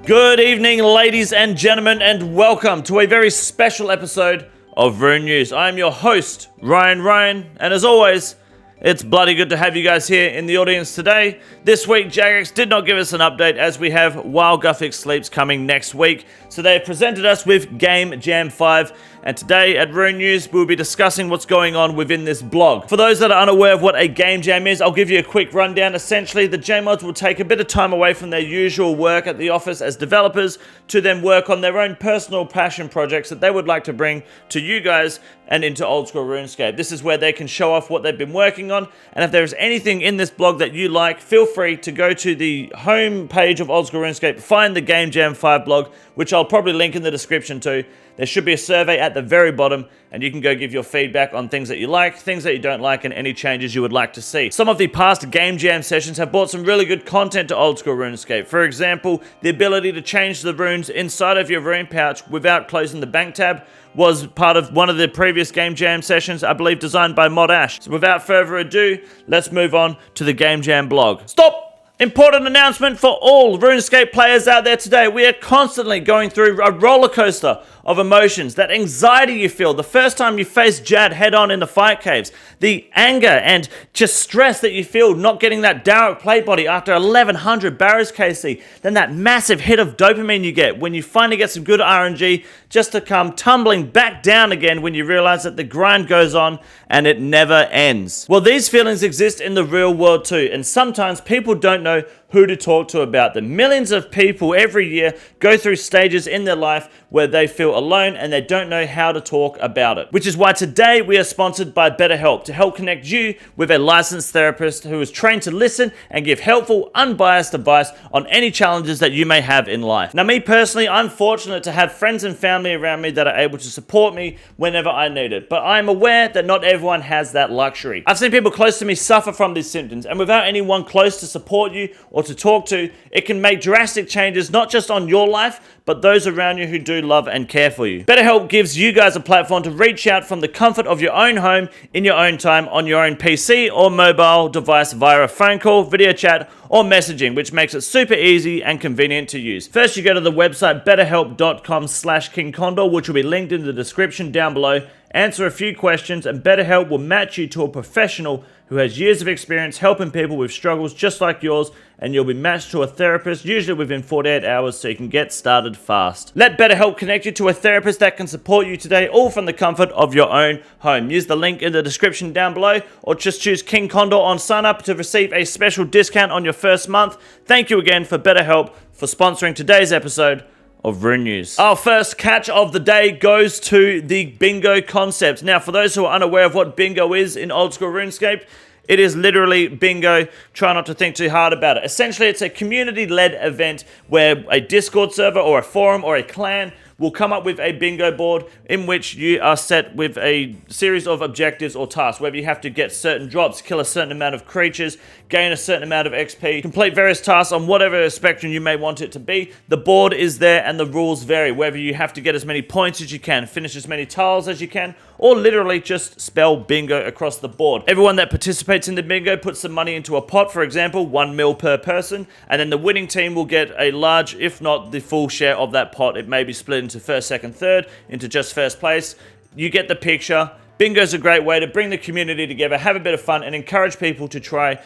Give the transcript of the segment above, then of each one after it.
Good evening, ladies and gentlemen, and welcome to a very special episode of Rune News. I'm your host, Ryan, and as always, it's bloody good to have you guys here in the audience today. This week, Jagex did not give us an update as we have While Guthix Sleeps coming next week. So they have presented us with Game Jam 5, and today at Rune News, we'll be discussing what's going on within this blog. For those that are unaware of what a Game Jam is, I'll give you a quick rundown. Essentially, the J-Mods will take a bit of time away from their usual work at the office as developers to then work on their own personal passion projects that they would like to bring to you guys and into Oldschool Runescape. This is where they can show off what they've been working on, and if there's anything in this blog that you like, feel free to go to the home page of Oldschool Runescape, find the Game Jam 5 blog, which I'll probably link in the description too. There should be a survey at the very bottom, and you can go give your feedback on things that you like, things that you don't like, and any changes you would like to see. Some of the past Game Jam sessions have brought some really good content to Oldschool RuneScape. For example, the ability to change the runes inside of your rune pouch without closing the bank tab was part of one of the previous Game Jam sessions, I believe designed by Mod Ash. So without further ado, let's move on to the Game Jam blog. Stop! Important announcement for all RuneScape players out there today. We are constantly going through a roller coaster of emotions. That anxiety you feel the first time you face Jad head on in the fight caves. The anger and just stress that you feel not getting that Darrock plate body after 1100 barrows KC. Then that massive hit of dopamine you get when you finally get some good RNG just to come tumbling back down again when you realize that the grind goes on and it never ends. Well, these feelings exist in the real world too, and sometimes people don't know who to talk to about them. Millions of people every year go through stages in their life where they feel alone and they don't know how to talk about it. Which is why today we are sponsored by BetterHelp to help connect you with a licensed therapist who is trained to listen and give helpful, unbiased advice on any challenges that you may have in life. Now, me personally, I'm fortunate to have friends and family around me that are able to support me whenever I need it. But I'm aware that not everyone has that luxury. I've seen people close to me suffer from these symptoms, and without anyone close to support you or to talk to, it can make drastic changes not just on your life, but those around you who do love and care for you. BetterHelp gives you guys a platform to reach out from the comfort of your own home, in your own time, on your own PC or mobile device via a phone call, video chat, or messaging, which makes it super easy and convenient to use. First, you go to the website betterhelp.com/KingCondor, which will be linked in the description down below. Answer a few questions, and BetterHelp will match you to a professional who has years of experience helping people with struggles just like yours, and you'll be matched to a therapist, usually within 48 hours, so you can get started fast. Let BetterHelp connect you to a therapist that can support you today, all from the comfort of your own home. Use the link in the description down below, or just choose King Condor on sign up to receive a special discount on your first month. Thank you again for BetterHelp for sponsoring today's episode of Rune News. Our first catch of the day goes to the bingo concept. Now, for those who are unaware of what bingo is in Oldschool RuneScape, it is literally bingo. Try not to think too hard about it. Essentially, it's a community-led event where a Discord server or a forum or a clan will come up with a bingo board in which you are set with a series of objectives or tasks, whether you have to get certain drops, kill a certain amount of creatures, gain a certain amount of XP, complete various tasks on whatever spectrum you may want it to be. The board is there and the rules vary, whether you have to get as many points as you can, finish as many tiles as you can, or literally just spell bingo across the board. Everyone that participates in the bingo puts some money into a pot, for example, 1 mil per person, and then the winning team will get a large, if not the full share of that pot. It may be split into first, second, third, into just first place. You get the picture. Bingo is a great way to bring the community together, have a bit of fun, and encourage people to try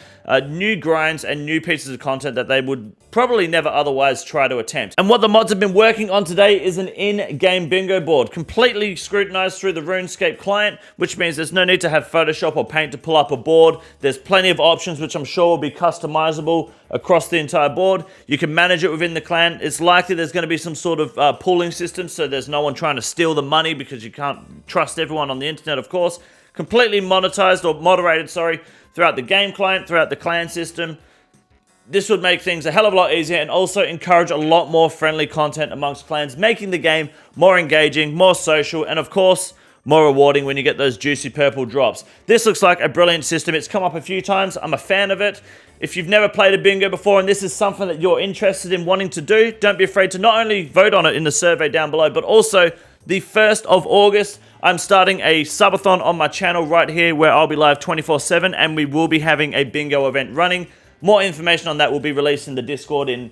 new grinds and new pieces of content that they would probably never otherwise try to attempt. And what the mods have been working on today is an in-game bingo board, completely scrutinized through the RuneScape client, which means there's no need to have Photoshop or Paint to pull up a board. There's plenty of options, which I'm sure will be customizable across the entire board. You can manage it within the clan. It's likely there's going to be some sort of pooling system, so there's no one trying to steal the money because you can't trust everyone on the internet, of course. Completely monetized or moderated, throughout the game client, throughout the clan system. This would make things a hell of a lot easier and also encourage a lot more friendly content amongst clans, making the game more engaging, more social, and of course, more rewarding when you get those juicy purple drops. This looks like a brilliant system. It's come up a few times. I'm a fan of it. If you've never played a bingo before and this is something that you're interested in wanting to do, don't be afraid to not only vote on it in the survey down below, but also the 1st of August, I'm starting a subathon on my channel right here where I'll be live 24/7, and we will be having a bingo event running. More information on that will be released in the Discord in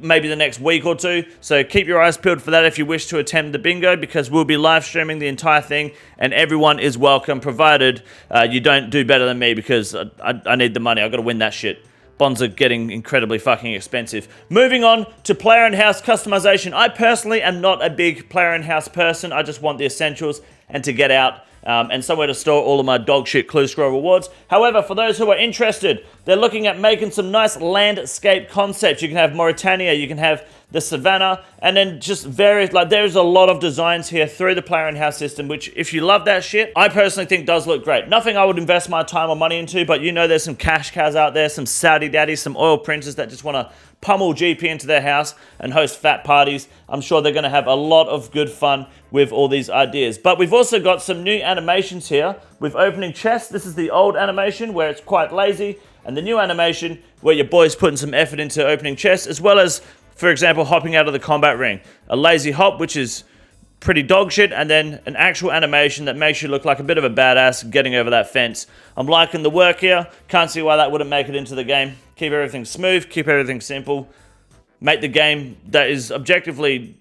maybe the next week or two. So keep your eyes peeled for that if you wish to attend the bingo, because we'll be live streaming the entire thing and everyone is welcome, provided you don't do better than me, because I need the money. I've got to win that shit. Bonds are getting incredibly fucking expensive. Moving on to player and house customization. I personally am not a big player and house person. I just want the essentials and to get out and somewhere to store all of my dog shit clue scroll rewards. However, for those who are interested, they're looking at making some nice landscape concepts. You can have Mauritania, you can have the savannah, and then just various, like, there's a lot of designs here through the player and house system, which if you love that shit, I personally think does look great. Nothing I would invest my time or money into, but you know there's some cash cows out there, some Saudi daddies, some oil princes that just want to pummel GP into their house and host fat parties. I'm sure they're going to have a lot of good fun with all these ideas. But we've also got some new animations here with opening chests. This is the old animation where it's quite lazy, and the new animation where your boy's putting some effort into opening chests, as well as, for example, hopping out of the combat ring. A lazy hop, which is pretty dog shit, and then an actual animation that makes you look like a bit of a badass getting over that fence. I'm liking the work here. Can't see why that wouldn't make it into the game. Keep everything smooth, keep everything simple. Make the game that is objectively,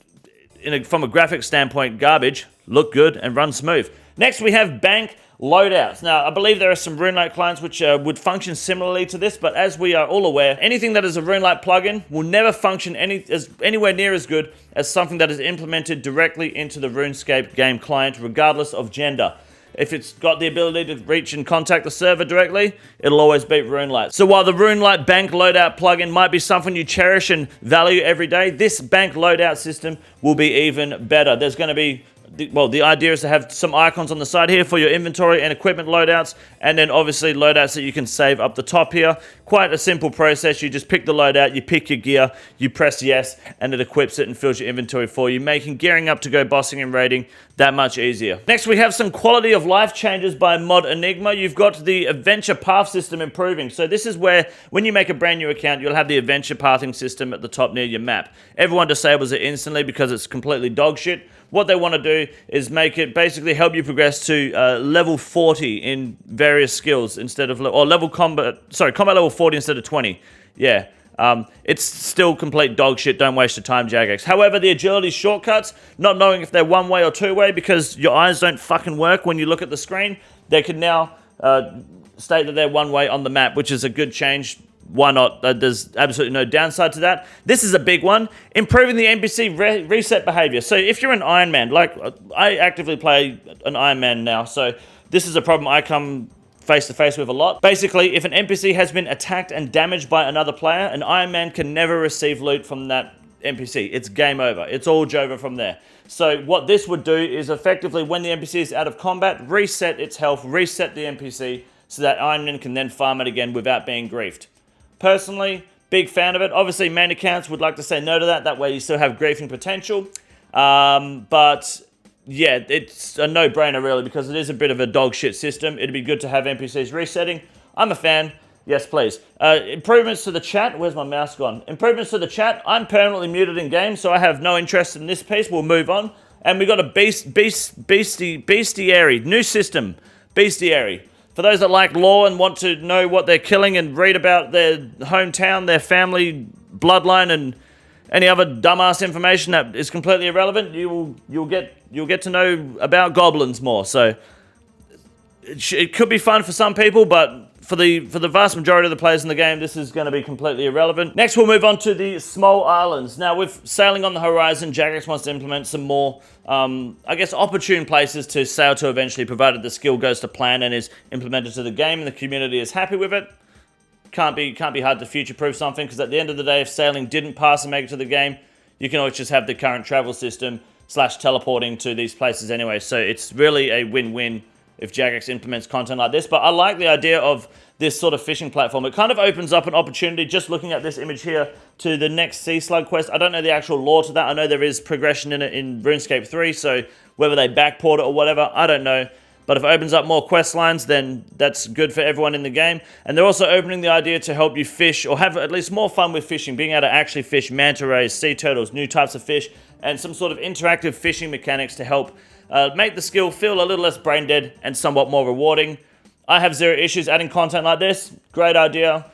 from a graphic standpoint, garbage, look good and run smooth. Next, we have bank loadouts. Now, I believe there are some Runelite clients which would function similarly to this, but as we are all aware, anything that is a Runelite plugin will never function anywhere near as good as something that is implemented directly into the RuneScape game client, regardless of gender. If it's got the ability to reach and contact the server directly, it'll always beat Runelite. So while the Runelite bank loadout plugin might be something you cherish and value every day, this bank loadout system will be even better. There's going to be, well, the idea is to have some icons on the side here for your inventory and equipment loadouts, and then obviously loadouts that you can save up the top here. Quite a simple process. You just pick the loadout, you pick your gear, you press yes, and it equips it and fills your inventory for you, making gearing up to go bossing and raiding that much easier. Next, we have some quality of life changes by Mod Enigma. You've got the adventure path system improving. So this is where, when you make a brand new account, you'll have the adventure pathing system at the top near your map. Everyone disables it instantly because it's completely dog shit. What they want to do is make it basically help you progress to level 40 in various skills instead of, or combat level 40 instead of 20. Yeah. It's still complete dog shit. Don't waste your time, Jagex. However, the agility shortcuts, not knowing if they're one-way or two-way because your eyes don't fucking work when you look at the screen, they can now state that they're one-way on the map, which is a good change. Why not? There's absolutely no downside to that. This is a big one. Improving the NPC reset behavior. So if you're an Ironman, like I actively play an Ironman now, so this is a problem I come face to face with a lot. Basically, if an NPC has been attacked and damaged by another player, an Ironman can never receive loot from that NPC. It's game over. It's all Jova from there. So what this would do is effectively, when the NPC is out of combat, reset its health, reset the NPC, so that Ironman can then farm it again without being griefed. Personally, big fan of it. Obviously, main accounts would like to say no to that. That way you still have griefing potential. But yeah, it's a no-brainer really, because it is a bit of a dog shit system. It'd be good to have NPCs resetting. I'm a fan. Yes, please. Improvements to the chat. Where's my mouse gone? Improvements to the chat. I'm permanently muted in game, so I have no interest in this piece. We'll move on. And we got a bestiary. New system. Bestiary. For those that like lore and want to know what they're killing and read about their hometown, their family, bloodline, and any other dumbass information that is completely irrelevant, you'll get to know about goblins more. So it could be fun for some people, but for the vast majority of the players in the game, this is going to be completely irrelevant. Next, we'll move on to the small islands. Now, with sailing on the horizon, Jagex wants to implement some more, I guess, opportune places to sail to eventually, provided the skill goes to plan and is implemented to the game and the community is happy with it. Can't be hard to future-proof something, because at the end of the day, if sailing didn't pass and make it to the game, you can always just have the current travel system / teleporting to these places anyway. So it's really a win-win if Jagex implements content like this. But I like the idea of this sort of fishing platform. It kind of opens up an opportunity, just looking at this image here, to the next Sea Slug quest. I don't know the actual lore to that. I know there is progression in it in RuneScape 3, so whether they backport it or whatever, I don't know. But if it opens up more quest lines, then that's good for everyone in the game. And they're also opening the idea to help you fish, or have at least more fun with fishing, being able to actually fish manta rays, sea turtles, new types of fish, and some sort of interactive fishing mechanics to help make the skill feel a little less brain dead and somewhat more rewarding. I have zero issues adding content like this. Great idea.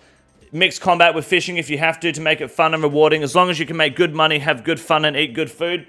mix combat with fishing if you have to make it fun and rewarding. As long as you can make good money, have good fun, and eat good food,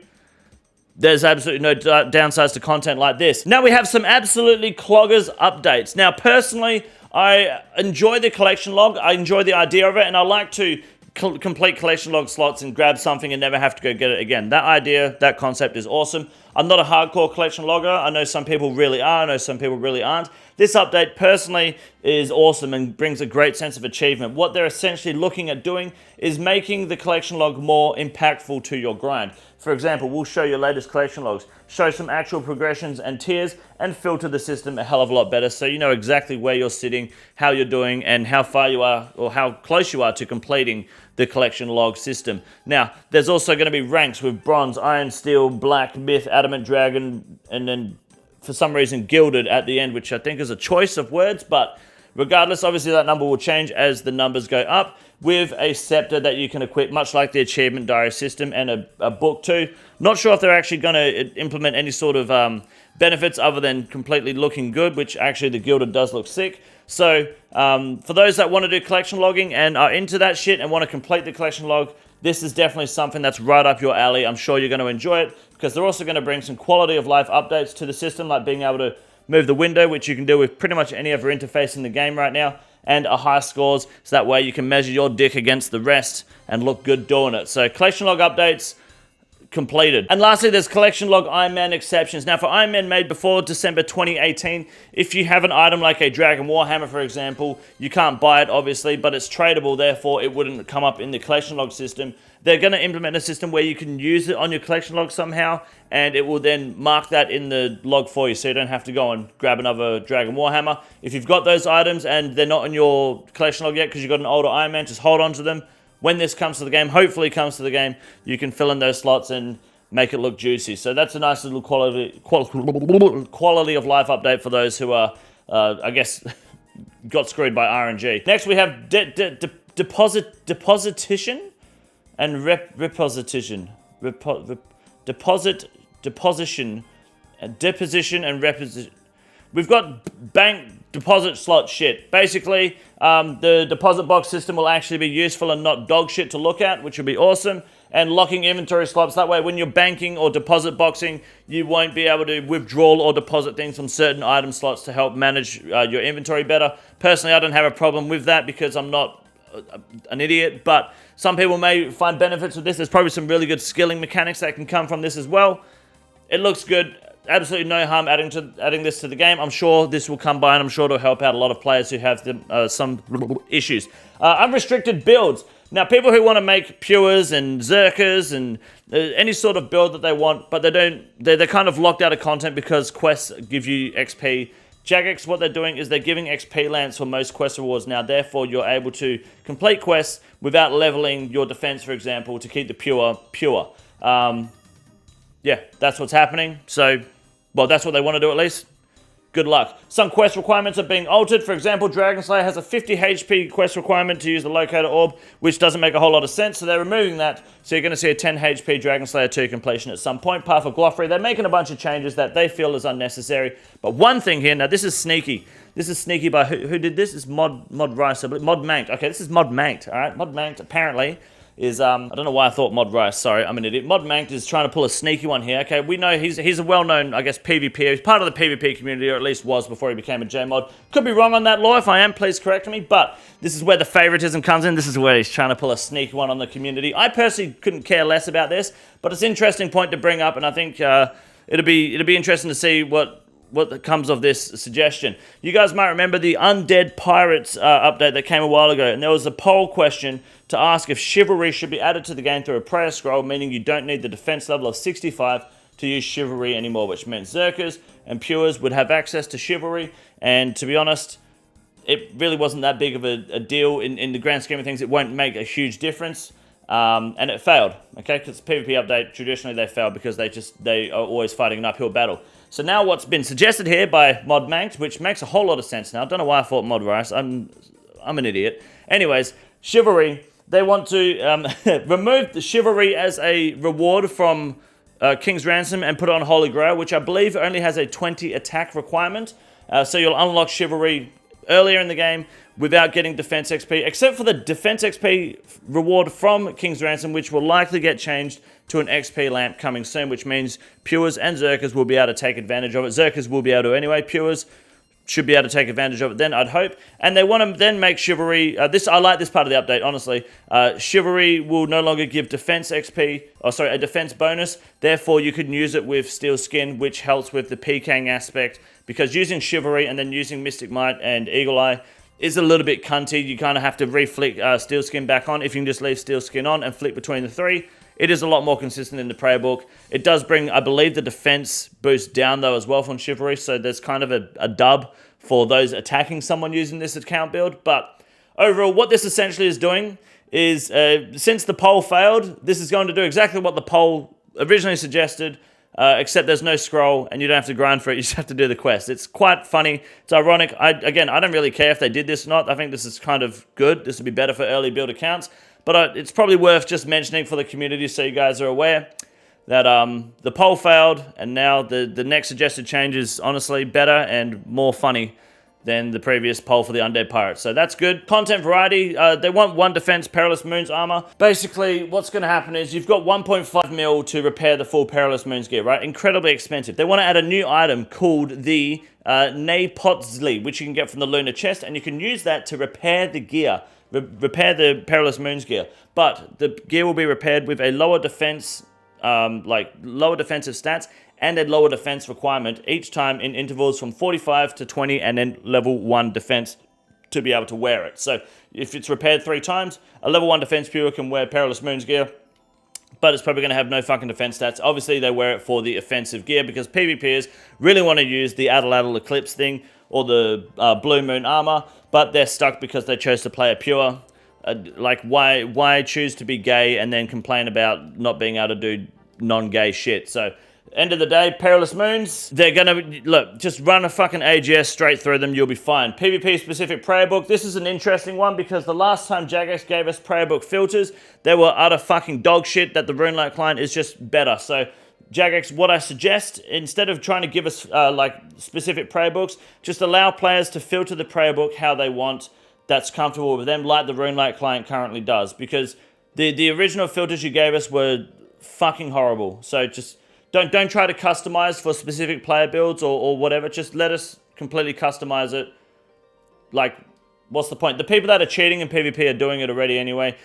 there's absolutely no downsides to content like this. Now we have some absolutely cloggers updates. Now personally, I enjoy the collection log. I enjoy the idea of it, and I like to complete collection log slots and grab something and never have to go get it again. That idea, that concept is awesome. I'm not a hardcore collection logger. I know some people really are. I know some people really aren't. This update personally is awesome and brings a great sense of achievement. What they're essentially looking at doing is making the collection log more impactful to your grind. For example, we'll show your latest collection logs, show some actual progressions and tiers, and filter the system a hell of a lot better so you know exactly where you're sitting, how you're doing, and how far you are or how close you are to completing the collection log system. Now, there's also going to be ranks with bronze, iron, steel, black, myth, adamant, dragon, and then for some reason gilded at the end, which I think is a choice of words, but regardless, obviously that number will change as the numbers go up, with a scepter that you can equip, much like the achievement diary system, and a book too. Not sure if they're actually going to implement any sort of benefits other than completely looking good, which actually the gilded does look sick. So for those that want to do collection logging and are into that shit and want to complete the collection log, this is definitely something that's right up your alley. I'm sure you're going to enjoy it, because they're also going to bring some quality of life updates to the system, like being able to move the window, which you can do with pretty much any other interface in the game right now, and a high scores, so that way you can measure your dick against the rest and look good doing it. So collection log updates completed. And lastly, there's collection log Ironman exceptions. Now for Ironman made before December 2018, if you have an item like a Dragon Warhammer, for example, you can't buy it obviously, but it's tradable, therefore it wouldn't come up in the collection log system. They're going to implement a system where you can use it on your collection log somehow, and it will then mark that in the log for you, so you don't have to go and grab another Dragon Warhammer. If you've got those items and they're not in your collection log yet because you've got an older Iron Man, just hold on to them. When this comes to the game, hopefully comes to the game, you can fill in those slots and make it look juicy. So that's a nice little quality of life update for those who are, I guess, got screwed by RNG. Next we have deposition and deposition and reposition. We've got bank deposit slot shit. Basically, the deposit box system will actually be useful and not dog shit to look at, which would be awesome. And locking inventory slots, that way when you're banking or deposit boxing, you won't be able to withdraw or deposit things from certain item slots to help manage your inventory better. Personally, I don't have a problem with that because I'm not an idiot, but some people may find benefits with this. There's probably some really good skilling mechanics that can come from this as well. It looks good. Absolutely no harm adding this to the game. I'm sure this will come by, and I'm sure it'll help out a lot of players who have some issues. Unrestricted builds. Now, people who want to make Pures and Zerkers and any sort of build that they want, but they're kind of locked out of content because quests give you XP. Jagex, what they're doing is they're giving XP lands for most quest rewards now. Therefore, you're able to complete quests without leveling your defense, for example, to keep the pure. Yeah, that's what's happening. So, well, that's what they want to do at least. Good luck. Some quest requirements are being altered. For example, Dragon Slayer has a 50 HP quest requirement to use the Locator Orb, which doesn't make a whole lot of sense, so they're removing that. So you're going to see a 10 HP Dragon Slayer 2 completion at some point. Path of Gloffrey, they're making a bunch of changes that they feel is unnecessary. But one thing here, now this is sneaky. This is sneaky by who did this? It's Mod Rice, Mod Manked. Okay, this is Mod Manked, all right? Mod Manked apparently is, I don't know why I thought Mod Rice, sorry, I'm an idiot. Mod Manked is trying to pull a sneaky one here. Okay, we know he's a well-known, I guess, PvP. He's part of the PvP community, or at least was before he became a JMod. Could be wrong on that law. If I am, please correct me, but this is where the favoritism comes in. This is where he's trying to pull a sneaky one on the community. I personally couldn't care less about this, but it's an interesting point to bring up, and I think it'll be interesting to see what comes of this suggestion. You guys might remember the Undead Pirates update that came a while ago, and there was a poll question to ask if Chivalry should be added to the game through a prayer scroll, meaning you don't need the defense level of 65 to use Chivalry anymore, which meant Zerkers and Pures would have access to Chivalry, and to be honest, it really wasn't that big of a deal in the grand scheme of things. It won't make a huge difference. And it failed, okay, because PvP update, traditionally they fail because they are always fighting an uphill battle. So now what's been suggested here by Mod Manked, which makes a whole lot of sense now. I don't know why I thought Mod Rice. I'm an idiot. Anyways, Chivalry, they want to remove the Chivalry as a reward from King's Ransom and put it on Holy Grail, which I believe only has a 20 attack requirement. So you'll unlock Chivalry earlier in the game without getting defense XP, except for the defense XP reward from King's Ransom, which will likely get changed to an XP lamp coming soon, which means Pures and Zerkers will be able to take advantage of it. Zerkers will be able to anyway. Pures should be able to take advantage of it then, I'd hope. And they want to then make Chivalry... I like this part of the update, honestly. Chivalry will no longer give defense XP... a defense bonus. Therefore, you can use it with Steel Skin, which helps with the PKing aspect. Because using Chivalry and then using Mystic Might and Eagle Eye is a little bit cunty. You kind of have to re-flick Steel Skin back on. If you can just leave Steel Skin on and flick between the three, it is a lot more consistent in the prayer book. It does bring, I believe, the defense boost down, though, as well from Chivalry. So there's kind of a dub for those attacking someone using this account build. But overall, what this essentially is doing is, since the poll failed, this is going to do exactly what the poll originally suggested, except there's no scroll, and you don't have to grind for it. You just have to do the quest. It's quite funny. It's ironic. I don't really care if they did this or not. I think this is kind of good. This would be better for early build accounts. But it's probably worth just mentioning for the community so you guys are aware that the poll failed, and now the next suggested change is honestly better and more funny than the previous poll for the Undead Pirates. So that's good. Content variety, they want 1 defense Perilous Moons armor. Basically, what's going to happen is you've got 1.5 mil to repair the full Perilous Moons gear, right? Incredibly expensive. They want to add a new item called the Napotzli, which you can get from the Lunar Chest, and you can use that to repair the gear. Repair the Perilous Moons gear. But the gear will be repaired with a lower defense, lower defensive stats, and a lower defense requirement each time in intervals from 45 to 20, and then level 1 defense to be able to wear it. So if it's repaired 3 times, a level 1 defense pure can wear Perilous Moons gear, but it's probably going to have no fucking defense stats. Obviously, they wear it for the offensive gear because PvPers really want to use the Adaladdle Eclipse thing or the Blue Moon armor, but they're stuck because they chose to play a pure. Why choose to be gay and then complain about not being able to do non-gay shit? So end of the day, Perilous Moons, they're gonna, look, just run a fucking AGS straight through them, you'll be fine. PvP specific prayer book, this is an interesting one because the last time Jagex gave us prayer book filters, they were utter fucking dog shit. That the Runelite client is just better. So Jagex, what I suggest, instead of trying to give us specific prayer books, just allow players to filter the prayer book how they want, that's comfortable with them, like the Runelite client currently does, because the original filters you gave us were fucking horrible. So just don't try to customize for specific player builds or whatever. Just let us completely customize it. Like, what's the point? The people that are cheating in PvP are doing it already anyway.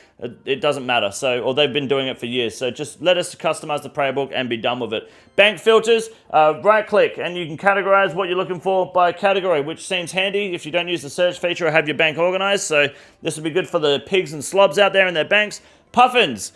It doesn't matter. So, or they've been doing it for years. So just let us customize the prayer book and be done with it. Bank filters, right click, and you can categorize what you're looking for by category, which seems handy if you don't use the search feature or have your bank organized. So this would be good for the pigs and slobs out there in their banks. Puffins.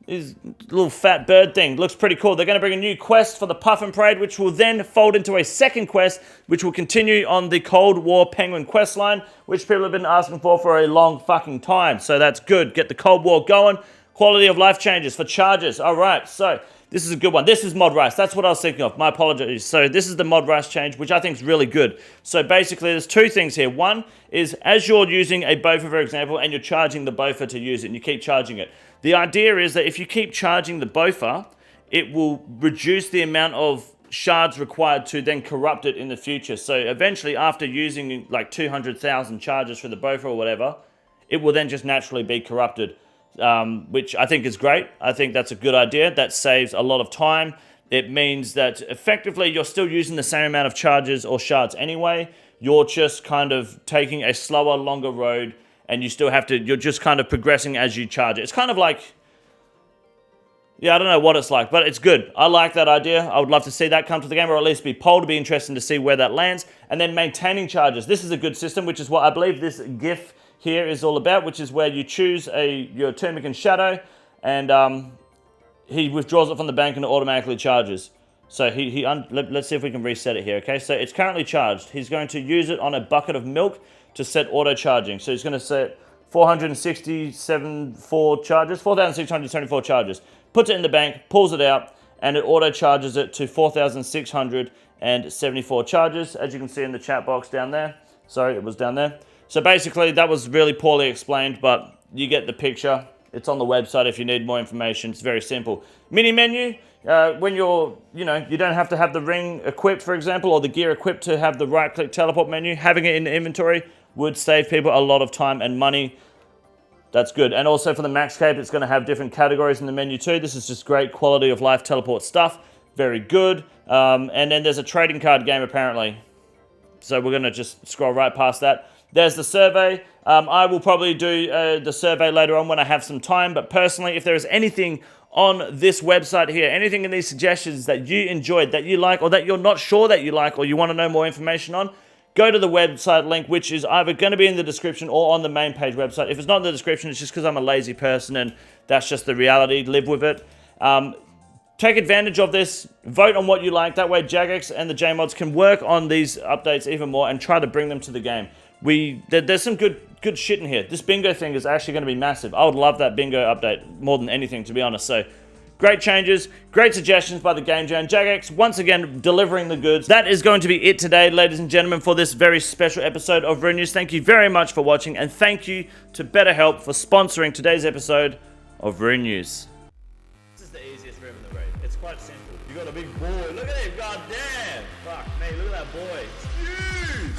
This little fat bird thing looks pretty cool. They're going to bring a new quest for the Puffin Parade, which will then fold into a second quest, which will continue on the Cold War Penguin quest line, which people have been asking for a long fucking time. So that's good. Get the Cold War going. Quality of life changes for charges. All right, so this is a good one. This is Mod Rice. That's what I was thinking of. My apologies. So this is the Mod Rice change, which I think is really good. So basically, there's 2 things here. One is as you're using a Bofa, for example, and you're charging the Bofa to use it, and you keep charging it. The idea is that if you keep charging the Bofa, it will reduce the amount of shards required to then corrupt it in the future. So eventually, after using like 200,000 charges for the Bofa or whatever, it will then just naturally be corrupted, which I think is great. I think that's a good idea. That saves a lot of time. It means that effectively you're still using the same amount of charges or shards anyway. You're just kind of taking a slower, longer road, and you still have to, you're just kind of progressing as you charge it. It's kind of like, yeah, I don't know what it's like, but it's good. I like that idea. I would love to see that come to the game, or at least be polled. To be interesting to see where that lands. And then maintaining charges. This is a good system, which is what I believe this GIF here is all about, which is where you choose your Termican Shadow, and he withdraws it from the bank and it automatically charges. So let's see if we can reset it here, okay? So it's currently charged. He's going to use it on a bucket of milk to set auto charging. So he's going to set 467 charges, 4,674 charges. Puts it in the bank, pulls it out, and it auto charges it to 4,674 charges, as you can see in the chat box down there. Sorry, it was down there. So basically, that was really poorly explained, but you get the picture. It's on the website if you need more information. It's very simple. Mini menu, when you're, you don't have to have the ring equipped, for example, or the gear equipped to have the right-click teleport menu. Having it in the inventory would save people a lot of time and money. That's good. And also for the max cape, it's going to have different categories in the menu too. This is just great quality of life teleport stuff. Very good. And then there's a trading card game apparently. So we're going to just scroll right past that. There's the survey. I will probably do the survey later on when I have some time. But personally, if there is anything on this website here, anything in these suggestions that you enjoyed, that you like, or that you're not sure that you like, or you want to know more information on, go to the website link, which is either going to be in the description or on the main page website. If it's not in the description, it's just because I'm a lazy person and that's just the reality. Live with it. Take advantage of this. Vote on what you like. That way Jagex and the JMods can work on these updates even more and try to bring them to the game. There's some good shit in here. This bingo thing is actually going to be massive. I would love that bingo update more than anything, to be honest. So, great changes, great suggestions by the Game Jam. Jagex, once again, delivering the goods. That is going to be it today, ladies and gentlemen, for this very special episode of Rune News. Thank you very much for watching, and thank you to BetterHelp for sponsoring today's episode of Rune News. This is the easiest room in the raid. It's quite simple. You got a big boy. Look at him, goddamn. Fuck me, look at that boy. It's huge.